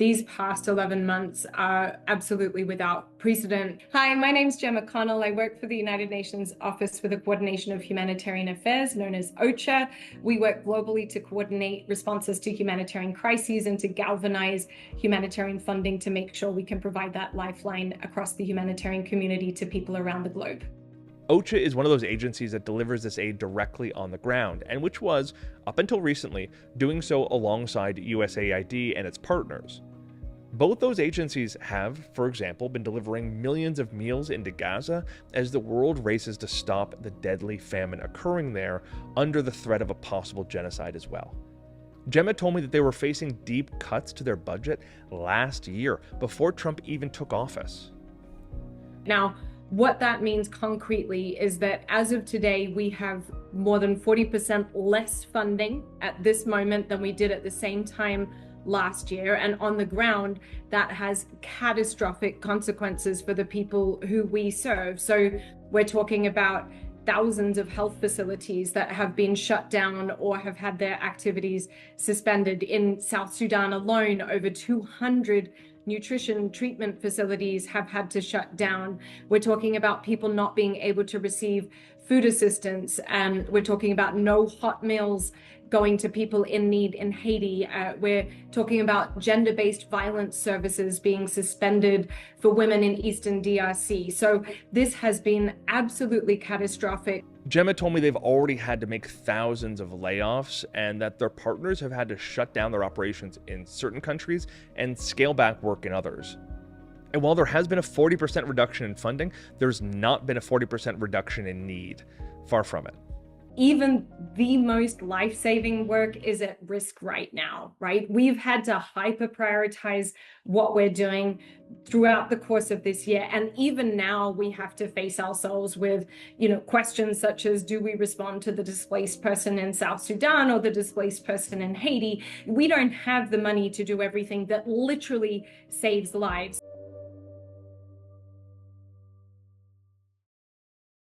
these past 11 months are absolutely without precedent. Hi, my name's Gemma Connell. I work for the United Nations Office for the Coordination of Humanitarian Affairs, known as OCHA. We work globally to coordinate responses to humanitarian crises and to galvanize humanitarian funding to make sure we can provide that lifeline across the humanitarian community to people around the globe. OCHA is one of those agencies that delivers this aid directly on the ground, and which was, up until recently, doing so alongside USAID and its partners. Both those agencies have, for example, been delivering millions of meals into Gaza as the world races to stop the deadly famine occurring there under the threat of a possible genocide as well. Gemma told me that they were facing deep cuts to their budget last year, before Trump even took office. Now, what that means concretely is that as of today, we have more than 40% less funding at this moment than we did at the same time last year. And on the ground, that has catastrophic consequences for the people who we serve. So we're talking about thousands of health facilities that have been shut down or have had their activities suspended. In South Sudan alone, over 200 nutrition treatment facilities have had to shut down. We're talking about people not being able to receive food assistance, and we're talking about no hot meals going to people in need in Haiti. We're talking about gender-based violence services being suspended for women in Eastern DRC. So this has been absolutely catastrophic. Gemma told me they've already had to make thousands of layoffs and that their partners have had to shut down their operations in certain countries and scale back work in others. And while there has been a 40% reduction in funding, there's not been a 40% reduction in need. Far from it. Even the most life-saving work is at risk right now, right? We've had to hyper prioritize what we're doing throughout the course of this year. And even now we have to face ourselves with, questions such as, do we respond to the displaced person in South Sudan or the displaced person in Haiti? We don't have the money to do everything that literally saves lives.